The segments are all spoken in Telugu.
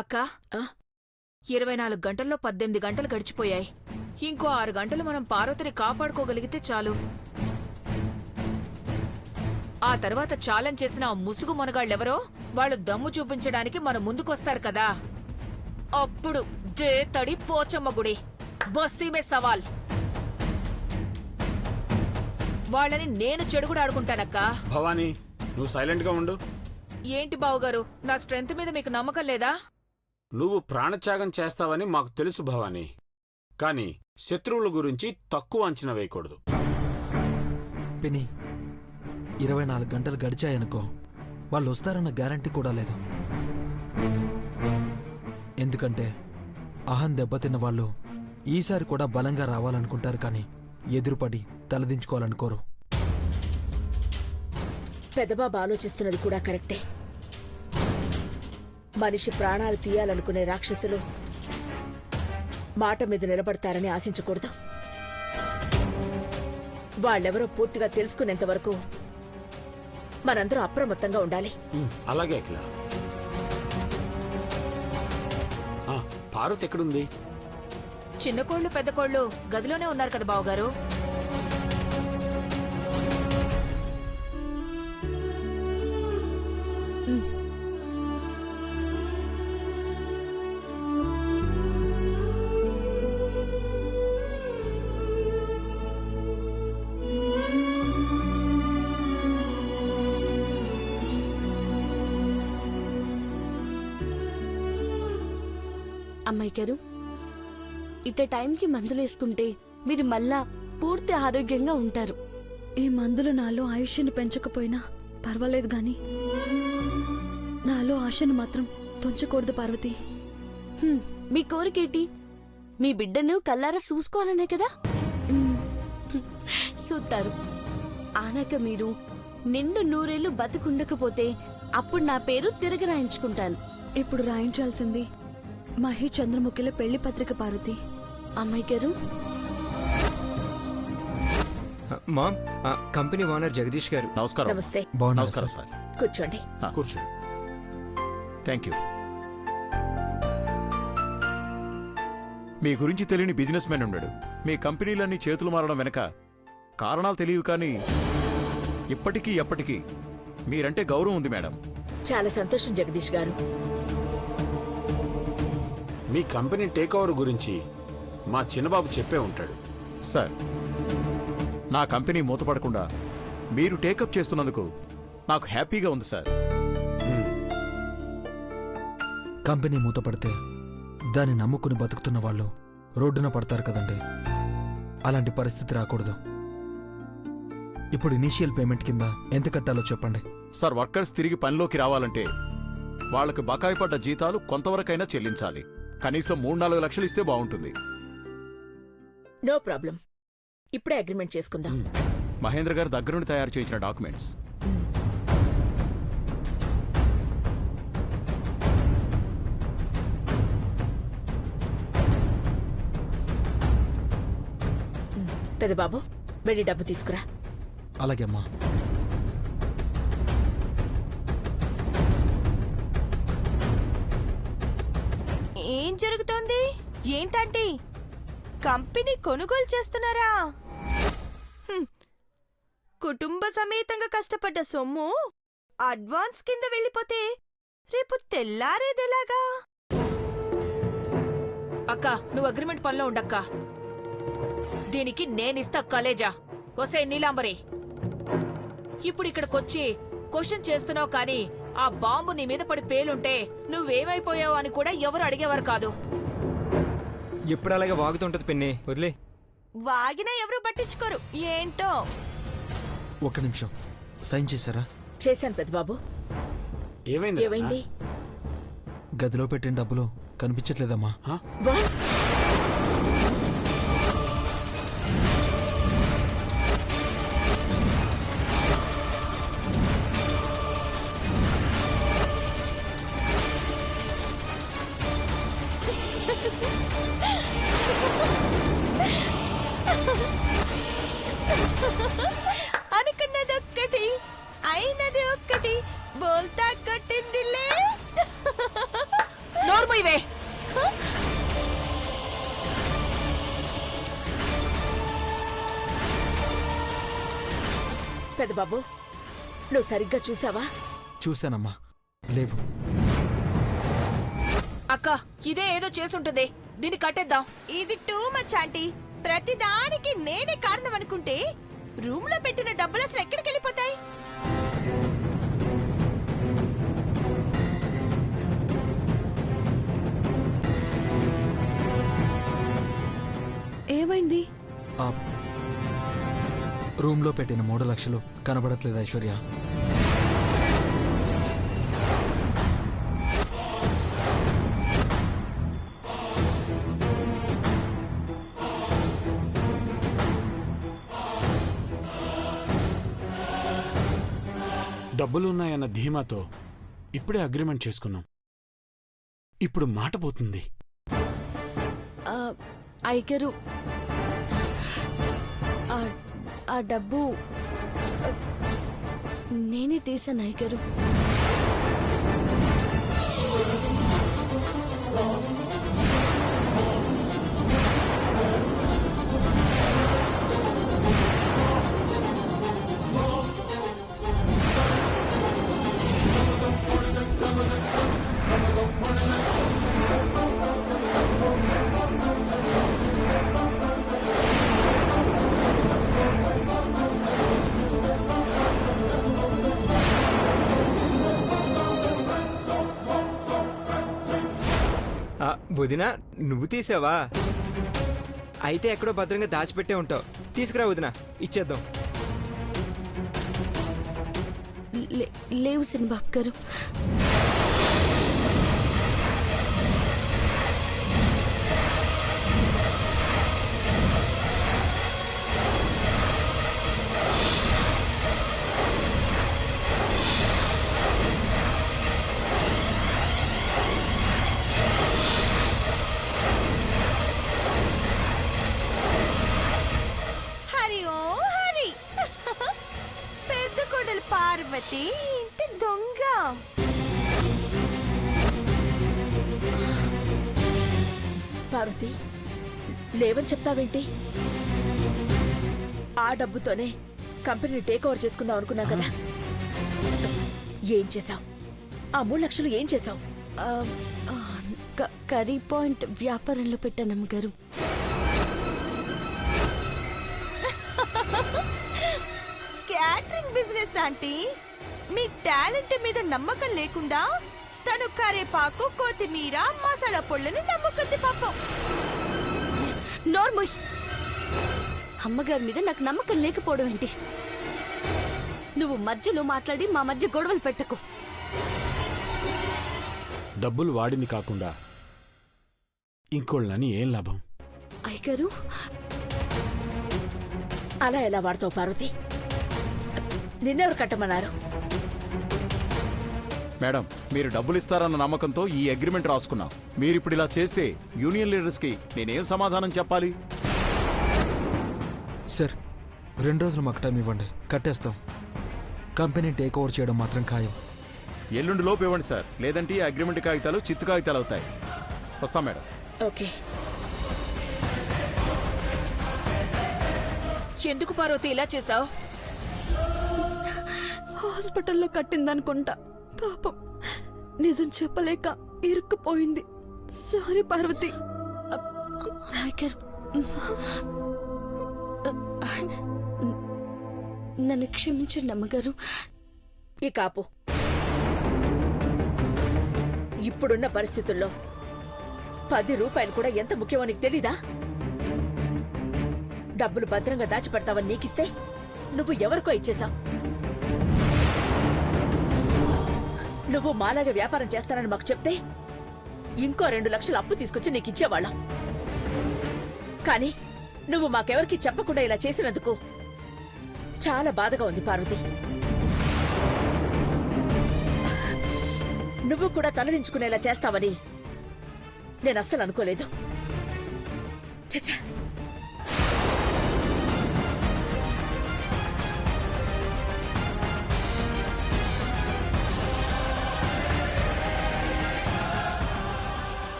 అక్క 24 గంటల్లో 18 గంటలు గడిచిపోయాయి. ఇంకో 6 గంటలు మనం పార్వతిని కాపాడుకోగలిగితే చాలు. ఆ తర్వాత ఛాలెంజ్ చేసిన ఆ ముసుగు మునగాళ్ళెవరో వాళ్ళు దమ్ము చూపించడానికి మన ముందుకొస్తారు కదా, అప్పుడు దే తడి పోచమ్మ గుడి బస్తీమే సవాల్. వాళ్ళని నేను చెడుగుడు ఆడుకుంటానక్కా. భవానీ, నువ్వు సైలెంట్ గా ఉండు. ఏంటి బావుగారు, నా స్ట్రెంత్ మీద మీకు నమ్మకం లేదా? నువ్వు ప్రాణత్యాగం చేస్తావని మాకు తెలుసు భవానీ, కాని శత్రువుల గురించి తక్కువ అంచనా వేయకూడదు. పిన్ని, 24 గంటలు గడిచాయనుకో, వాళ్ళు వస్తారన్న గ్యారంటీ కూడా లేదు. ఎందుకంటే అహం దెబ్బతిన్న వాళ్ళు ఈసారి కూడా బలంగా రావాలనుకుంటారు, కానీ ఎదురుపడి తలదించుకోవాలనుకోరు. పెద్దబాబు ఆలోచిస్తున్నది కూడా కరెక్టే. మనిషి ప్రాణాలు తీయాలనుకునే రాక్షసులు మాట మీద నిలబడతారని ఆశించకూడదు. వాళ్ళెవరో పూర్తిగా తెలుసుకునేంత వరకు మనందరం అప్రమత్తంగా ఉండాలి. అలాగే అఖిల. పార్వతి ఎక్కడుంది? చిన్న కోళ్లు పెద్ద కోళ్లు గదిలోనే ఉన్నారు కదా బావుగారు. అమ్మాయి గారు, ఇట్ట టైంకి మందులేసుకుంటే మీరు మళ్ళా పూర్తి ఆరోగ్యంగా ఉంటారు. ఈ మందులు నాలో ఆయుష్ని పెంచకపోయినా పర్వాలేదు గాని నాలో ఆశను మాత్రం తుంచకూడదు పార్వతి. మీ కోరికేటి? మీ బిడ్డను కల్లారా చూసుకోవాలనే కదా. చూస్తారు. ఆనక మీరు నిండు 100 ఏళ్లు బతుకుండకపోతే అప్పుడు నా పేరు తిరగ రాయించుకుంటాను. ఇప్పుడు రాయించాల్సింది మహి చంద్రముఖిల పెళ్లి పత్రిక పార్వతి. అమ్మాయి గారు, మామ్, కంపెనీ ఓనర్ జగదీష్ గారు. నమస్కారం. నమస్తే. నమస్కారం సార్. కూర్చోండి. కూర్చో. Thank you. మీ గురించి తెలియని బిజినెస్ మ్యాన్ ఉన్నాడు. మీ కంపెనీలన్నీ చేతులు మారడం వెనక కారణాలు తెలియవు, కానీ ఇప్పటికీ ఎప్పటికీ మీరంటే గౌరవం ఉంది మేడం. చాలా సంతోషం జగదీష్ గారు. మీ కంపెనీ టేక్ ఓవర్ గురించి మా చిన్నబాబు చెప్పే ఉంటాడు. సార్, నా కంపెనీ మూతపడకుండా మీరు టేకప్ చేస్తున్నందుకు నాకు హ్యాపీగా ఉంది సార్. కంపెనీ మూతపడితే దాన్ని నమ్ముకుని బతుకుతున్న వాళ్ళు రోడ్డున పడతారు కదండి. అలాంటి పరిస్థితి రాకూడదు. ఇప్పుడు ఇనీషియల్ పేమెంట్ కింద ఎంత కట్టాలో చెప్పండి. సార్, వర్కర్స్ తిరిగి పనిలోకి రావాలంటే వాళ్ళకి బకాయి పడ్డ జీతాలు కొంతవరకైనా చెల్లించాలి. కనీసం 3-4 లక్షలు ఇస్తే బాగుంటుంది. No problem. ఇప్పుడే అగ్రిమెంట్ చేసుకుందాం. మహేంద్ర గారి దగ్గర నుండి తయారు చేయించిన డాక్యుమెంట్స్. పెద్దబాబు, వెళ్ళి డబ్బు తీసుకురా. అలాగే అమ్మా. ఏం జరుగుతోంది? ఏంటంటే కంపెనీ కొనుగోలు చేస్తున్నారా? కుటుంబ సమేతంగా కష్టపడ్డ సొమ్ము అడ్వాన్స్ కింద వెళ్ళిపోతే రేపు తెల్లారేదెలాగా? అక్క, నువ్వు అగ్రిమెంట్ పనిలో ఉండక్క. దీనికి నేనిస్తా కలేజా. ఒసే నీలాంబరి, ఇప్పుడు ఇక్కడికొచ్చి క్వశ్చన్ చేస్తున్నావు, కానీ ఆ బాంబు నీ మీద పడి పేలుంటే నువ్వేమైపోయావు అని కూడా ఎవరు అడిగేవారు కాదు. ఎప్పుడు అలాగే వాగుతుంటది పిన్ని, వదిలే. వాగినా ఎవరు పట్టించుకోరు. ఏంటో. ఒక్క నిమిషం. సైన్ చేశారా? చేశాను పెద్దబాబు. ఏమైంది? గదిలో పెట్టిన డబ్బులు కనిపించట్లేదమ్మా. అనుకున్నదొక్కటి, అయినది ఒక్కటి. బోల్తా కొట్టిందిలే. నోరు నోర్మోయివే. పెద్దబాబు నువ్వు సరిగ్గా చూసావా? చూశానమ్మా, లేవు. అక్క ఇదే ఏదో చేసుంటుంది, దీన్ని కట్టేద్దాం. ఇది టూ మచ్ ఆంటీ. ప్రతిదానికి నేనే కారణం అనుకుంటే రూమ్ లో పెట్టిన డబ్బులు అసలు ఎక్కడికి వెళ్ళిపోతాయి? ఏమైంది? ఆ రూమ్లో పెట్టిన 3 లక్షలు కనబడట్లేదు ఐశ్వర్య. డబ్బులున్నాయన్న ధీమాతో ఇప్పుడే అగ్రిమెంట్ చేసుకున్నాం. ఇప్పుడు మాట పోతుంది. అయ్యగారు, ఆ డబ్బు నేనే తీసాను అయ్యగారు. వదినా, నువ్వు తీసావా? అయితే ఎక్కడో భద్రంగా దాచిపెట్టే ఉంటావు. తీసుకురా వదినా, ఇచ్చేద్దాం. లేవు సినిబాబు గారు. హరి ఓ హరి. పెద్ద కోడలు పార్వతి ఇంటి దొంగ. పార్వతి లేవని చెప్తావేంటి? ఆ డబ్బుతోనే కంపెనీని టేక్ ఓవర్ చేసుకుందాం అనుకున్నా కదా. ఏం చేశావు? ఆ 3 లక్షలు ఏం చేశావు? కర్రీ పాయింట్ వ్యాపారంలో పెట్టాను అమ్మగారు. Catering business aunty. మీ టాలెంట్ మీద నమ్మకం లేకుండా తను కరేపాకు, కొత్తిమీర, మసాలా పొళ్ళని నమ్ముకుంది పాపం. నోర్మోయ్, అమ్మగారి మీద నాకు నమ్మకం లేకపోవడం ఏంటి? నువ్వు మధ్యలో మాట్లాడి మా మధ్య గొడవలు పెట్టకు. డబ్బులు వాడింది కాకుండా ఇంకోళ్ళని ఏం లాభం? అయ్యగారు, అలా ఎలా వాడతావు పార్వతి? నిన్నెవరు కట్టమన్నారు? మేడం, మీరు డబ్బులు ఇస్తారన్న నమ్మకంతో ఈ అగ్రిమెంట్ రాసుకున్నాం. మీరిప్పుడు ఇలా చేస్తే యూనియన్ లీడర్స్కి నేనేం సమాధానం చెప్పాలి? సార్, 2 రోజులు మాకు టైం ఇవ్వండి, కట్టేస్తాం. కంపెనీ టేక్ ఓవర్ చేయడం మాత్రం ఖాయం. ఎల్లుండి లోపు ఇవ్వండి సార్, లేదంటే ఈ అగ్రిమెంట్ కాగితాలు చిత్తు కాగితాలు అవుతాయి. వస్తాం మేడం. ఓకే. ఎందుకు పార్వతి ఇలా చేసావు? హాస్పిటల్లో కట్టిందనుకుంటా. పాపం నిజం చెప్పలేక ఇరుక్కుపోయింది. సారీ పార్వతి. అయ్యగారు, నన్ను క్షమించండి అమ్మగారు. ఈ కాపు. ఇప్పుడున్న పరిస్థితుల్లో 10 రూపాయలు కూడా ఎంత ముఖ్యమో నీకు తెలీదా? డబ్బులు భద్రంగా దాచిపెడతావని నీకిస్తే నువ్వు ఎవరికో ఇచ్చేశావు. నువ్వు మాలాగా వ్యాపారం చేస్తానని మాకు చెప్తే ఇంకో 2 లక్షలు అప్పు తీసుకొచ్చి నీకు ఇచ్చేవాళ్ళం. కానీ నువ్వు మాకెవరికి చెప్పకుండా ఇలా చేసినందుకు చాలా బాధగా ఉంది పార్వతి. నువ్వు కూడా తలదించుకునేలా చేస్తావని నేను అస్సలు అనుకోలేదు. చచ్చా.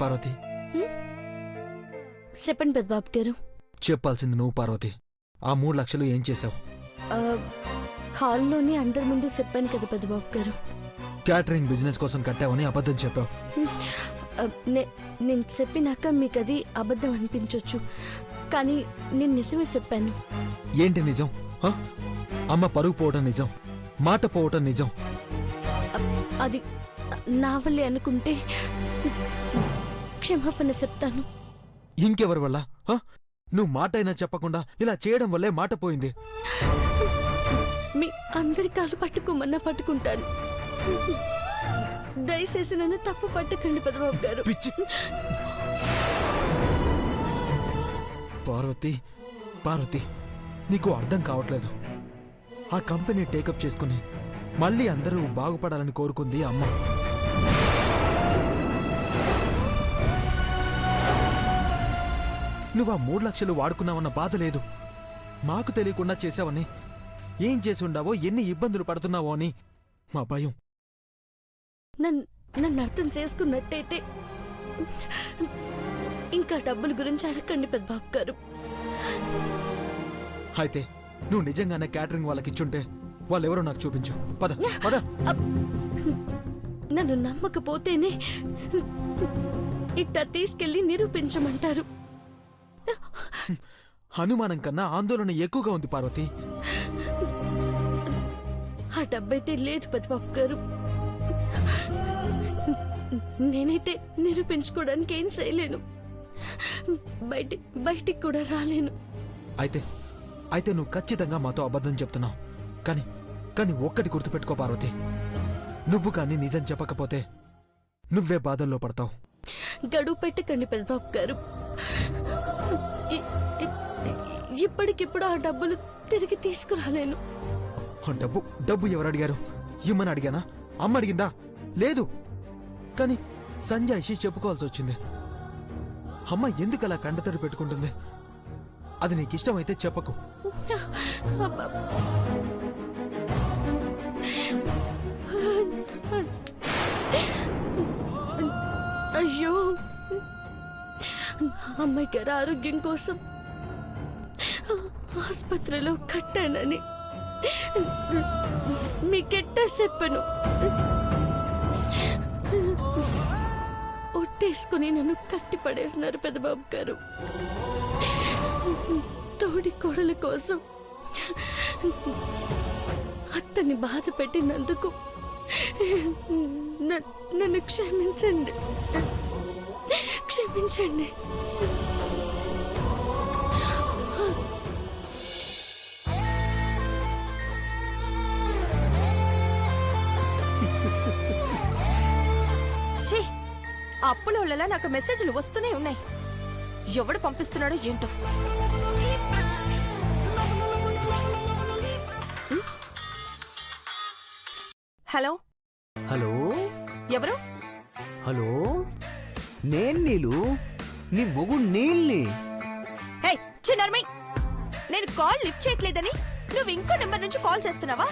పార్వతి, చెప్పండి పెద్దబాబు గారు. చెప్పాల్సింది నువ్వు పార్వతి. ఆ 3 లక్షలు ఏం చేశావు? ఆ, హాల్లోనే అందరి ముందు చెప్పాను కదా పెద్దబాబు గారు. క్యాటరింగ్ బిజినెస్ కోసం కట్టావని అబద్ధం చెప్పావు. ఆ, నేను చెప్పినాక మీకు అది అబద్ధం అనిపించవచ్చు, కానీ నేను నిజమే చెప్పాను. ఏంటి నిజం? హ? అమ్మ పరుగు పోవటం నిజం, మాట పోవటం నిజం. అది నా వల్లే అనుకుంటే క్షమాపణ చెప్తాను. ఇంకెవరి వల్ల? హ? నువ్వు మాట అయినా చెప్పకుండా ఇలా చేయడం వల్లే మాట పోయింది. మీ అందరి కాలు పట్టుకోమన్నా పట్టుకుంటాను. దయచేసి నన్ను తప్పు పట్టకండి పెద్దబాబు గారు. పిచ్చి పార్వతి, పార్వతి, నీకు అర్థం కావట్లేదు. ఆ కంపెనీ టేకప్ చేసుకుని మళ్ళీ అందరూ బాగుపడాలని కోరుకుంది అమ్మ. నువ్వు ఆ 3 లక్షలు వాడుకున్నావన్న బాధ లేదు. మాకు తెలియకుండా చేశావని, ఏం చేసి ఉండావో, ఎన్ని ఇబ్బందులు పడుతున్నావో అని మా భయం. నన్ను అర్థం చేసుకున్నట్టయితే ఇంకా డబ్బుల గురించి అడగండి పెద్దబాబు గారు. అయితే నువ్వు నిజంగానే క్యాటరింగ్ వాళ్ళకిచ్చుంటే వాళ్ళెవరో నాకు చూపించు. పద పద. నన్ను నమ్మకపోతేనే ఇట్టా తీసుకెళ్లి నిరూపించమంటారు. అనుమానం కన్నా ఆందోళన ఎక్కువగా ఉంది పార్వతి. ఆ డబ్బైతే లేదు పెద్దబాబు గారు. నేనైతే నిరూపించుకోవడానికి ఏం చేయలేను, బయటికి కూడా రాలేను. అయితే నువ్వు ఖచ్చితంగా మాతో అబద్ధం చెప్తున్నావు. కానీ ఒక్కటి గుర్తుపెట్టుకో పార్వతి, నువ్వు కానీ నిజం చెప్పకపోతే నువ్వే బాధల్లో పడతావు. గడువు పెట్టకండి పెద్దబాబు గారు. ఇప్పటికిప్పుడు ఆ డబ్బులు తిరిగి తీసుకురాలేను. డబ్బు ఎవరు అడిగారు? ఇమ్మని అడిగానా? అమ్మ అడిగిందా? లేదు. కానీ సంజాయిషి చెప్పుకోవాల్సి వచ్చింది. అమ్మ ఎందుకు అలా కంటతడి పెట్టుకుంటుంది? అది నీకిష్టమైతే చెప్పకు. అయ్యో, అమ్మాయి గారి ఆరోగ్యం కోసం ఆసుపత్రిలో కట్టానని మీకెట్టా చెప్పను. ఒట్టేసుకుని నన్ను కట్టి పడేసినారు పెద్దబాబు గారు. తోడి కోడల కోసం అత్తని బాధ పెట్టినందుకు నన్ను క్షమించండి, క్షమించండి. ఛీ, అప్పులోళ్ళలా నాకు మెసేజ్లు వస్తూనే ఉన్నాయి. ఎవడు పంపిస్తున్నాడో ఏంటో. హలో హలో ఎవరు? హలో, నేను నీలు, నీ మొగుడు నీల్ని. హే చిన్నర్మి, నేను కాల్ లిఫ్ట్ చేయట్లేదని నువ్వు ఇంకో నెంబర్ నుంచి కాల్ చేస్తున్నావా?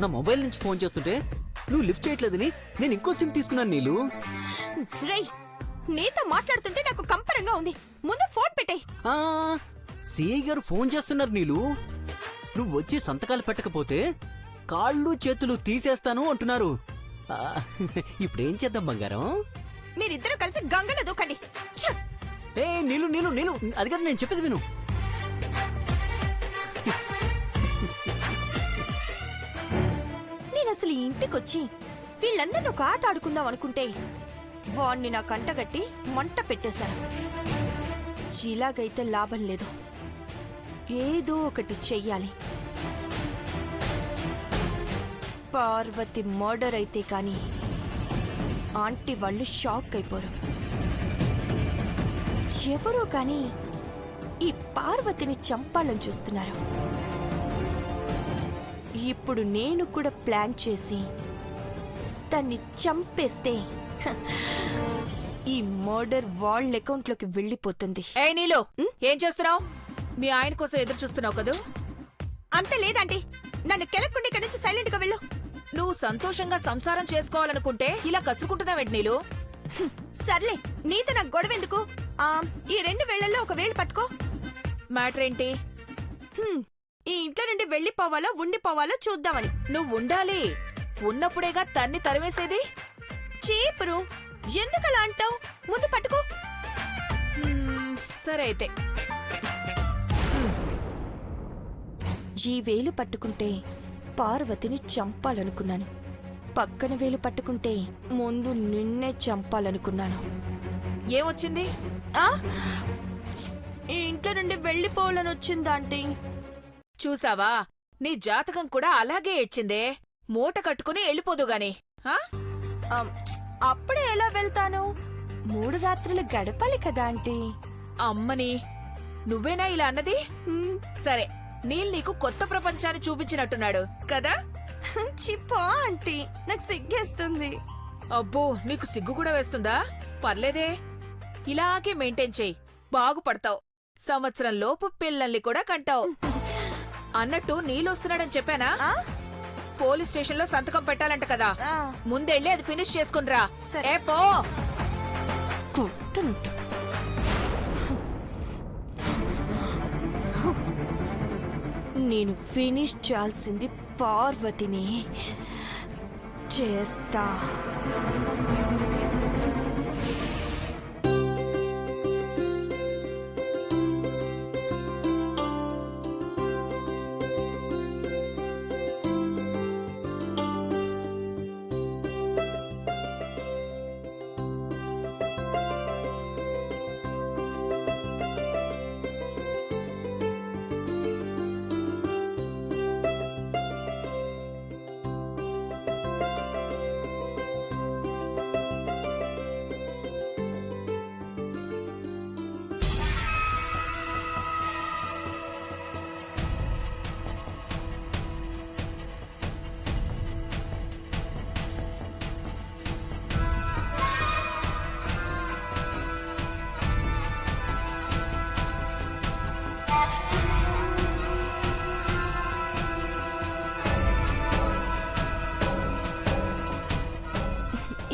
నా మొబైల్ నుంచి ఫోన్ చేస్తుంటే నువ్వు లిఫ్ట్ చేయట్లేదని నేను ఇంకో సిమ్ తీసుకున్నాను నీలు. రేయ్, నీతో మాట్లాడుతుంటే నాకు కంపరంగా ఉంది. ముందు ఫోన్ పెట్టేయ్. సిఐ గారు ఫోన్ చేస్తున్నారు నీలు. నువ్వు వచ్చి సంతకాలు పెట్టకపోతే కాళ్ళు చేతులు తీసేస్తాను అంటున్నారు. ఇప్పుడేం చేద్దాం బంగారం? మీరిద్దరూ కలిసి గంగలో దూకండి. ఛ! ఏ నీలు నీలు నీలు, అది కదా నేను చెప్పేది విను. నేను అసలు ఈ ఇంటికొచ్చి వీళ్ళందరినీ ఒక ఆట ఆడుకుందాం అనుకుంటే వాణ్ణి నా కంటగట్టి మంట పెట్టేశారు. ఇలాగైతే లాభం లేదు, ఏదో ఒకటి చెయ్యాలి. పార్వతి మర్డర్ అయితే కానీ ఆంటీ వాళ్ళు షాక్ అయిపోరు. ఎవరో కానీ ఈ పార్వతిని చంపాలని చూస్తున్నారు. ఇప్పుడు నేను కూడా ప్లాన్ చేసి దాన్ని చంపేస్తే ఈ మర్డర్ వాళ్ళ అకౌంట్లోకి వెళ్ళిపోతుంది. ఏ నీలో ఏం చేస్తున్నావు? మీ ఆయన కోసం ఎదురు చూస్తున్నావు కదూ? అంత లేదంటే నన్ను కెలక్కుండా ఇక్కడి నుంచి సైలెంట్ గా వెళ్ళు. నువ్వు సంతోషంగా సంసారం చేసుకోవాలనుకుంటే ఇలా కసురుకుంటున్నావేంటి నీలు? సర్లే నీతో నాకు గొడవ ఎందుకు? ఈ 2 వేళ్లలో ఒక వేలు పట్టుకో. మ్యాటర్ ఏంటి? ఈ ఇంట్లో నుండి వెళ్ళిపోవాలో ఉండిపోవాలో చూద్దామని. నువ్వు ఉండాలి. ఉన్నప్పుడేగా తన్ని తరివేసేది. చీపురు ఎందుకలా అంటావు? ముందు పట్టుకో. సరే అయితే. ఈ వేలు పట్టుకుంటే పార్వతిని చంపాలనుకున్నాను. పక్కన వేలు పట్టుకుంటే ముందు నిన్నే చంపాలనుకున్నాను. ఏమొచ్చింది? ఈ ఇంట్లో నుండి వెళ్ళిపోవాలని వచ్చిందా ఆంటీ? చూసావా, నీ జాతకం కూడా అలాగే ఏడ్చిందే. మూట కట్టుకుని వెళ్ళిపోదు గాని. అప్పుడే ఎలా వెళ్తాను? 3 రాత్రులు గడపాలి కదా ఆంటీ. అమ్మని, నువ్వేనా ఇలా అన్నది? సరే, నీల్ నీకు కొత్త ప్రపంచాన్ని చూపించినట్టున్నాడు కదా? చిప్పా ఆంటీ, నాకు సిగ్గేస్తుంది. అబ్బో, నీకు సిగ్గు కూడా వేస్తుందా? పర్లేదే, ఇలాగే మెయింటైన్ చెయ్యి, బాగుపడతావు. సంవత్సరం లోపు పిల్లల్ని కూడా కంటావు. అన్నట్టు నీళ్ళొస్తున్నాడని చెప్పానా? పోలీస్ స్టేషన్ లో సంతకం పెట్టాలంట కదా, ముందెళ్ళి అది ఫినిష్ చేసుకునిరా. సరే. ఏ పో. నేను ఫినిష్ చేయాల్సింది పార్వతిని. చేస్తా.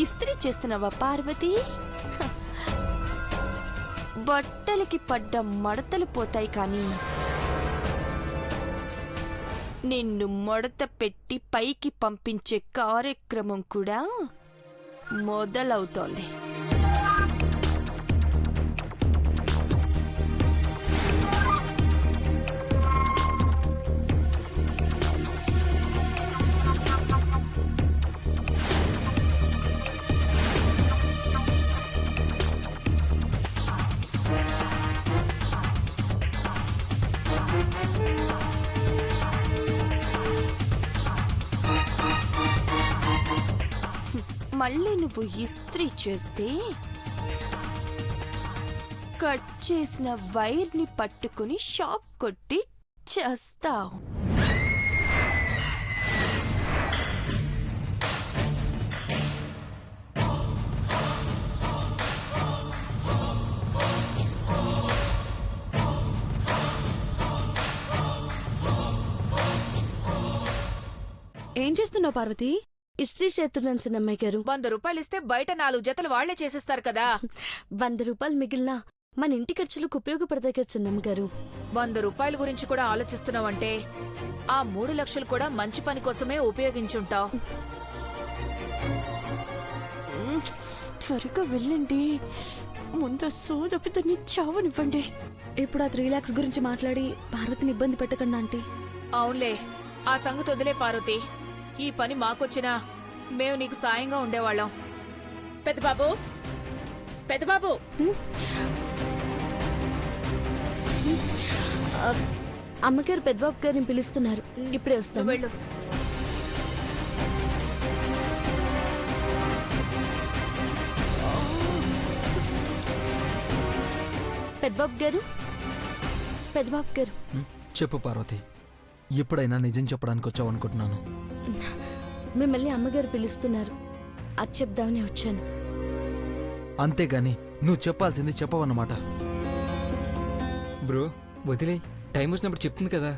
ఇస్త్రీ చేస్తున్నావా పార్వతి? బట్టలకి పడ్డ మడతలు పోతాయి కానీ నిన్ను మడత పెట్టి పైకి పంపించే కార్యక్రమం కూడా మొదలవుతోంది. మళ్ళీ నువ్వు ఇస్త్రీ చేస్తే కట్ చేసిన వైర్ని పట్టుకుని షాక్ కొట్టి చేస్తావు. ఏం చేస్తున్నావు పార్వతి? ఇస్త్రీ చేస్తున్నాను చిన్నమ్మాయి గారు. 100 రూపాయలు ఇస్తే బయట 4 జతలు వాళ్లే చేసేస్తారు కదా. 100 రూపాయలు మిగిలినా మన ఇంటి ఖర్చులకు ఉపయోగపడతాయి కదా చిన్నమ్మ గారు. 100 రూపాయల గురించి కూడా ఆలోచిస్తున్నావంటే ఆ 3 లక్షలు కూడా మంచి పని కోసమే ఉపయోగించుంటావు. త్వరగా వెళ్ళండి, ముందు సోదపితని చావనివ్వండి. ఇప్పుడు ఆ 3 lakhs గురించి మాట్లాడి పార్వతిని ఇబ్బంది పెట్టకండి ఆంటీ. అవునులే, ఆ సంగతి వదిలే పార్వతి. ఈ పని మాకొచ్చినా మేము నీకు సాయంగా ఉండేవాళ్ళం. పెద్దబాబు, పెద్దబాబు, అమ్మగారు పెద్దబాబు గారిని పిలుస్తున్నారు, ఇప్పుడే వస్తాను. వెళ్ళు. పెద్దబాబు గారు, పెద్దబాబు గారు. చెప్పు పార్వతి, ఎప్పుడైనా నిజం చెప్పడానికి వచ్చావనుకుంటున్నాను. మిమ్మల్ని అమ్మగారు పిలుస్తున్నారు, అది చెప్దామని వచ్చాను. అంతేగాని నువ్వు చెప్పాల్సింది చెప్పవన్నమాట. బ్రో వదిలే, టైం వచ్చినప్పుడు చెప్తుంది కదా.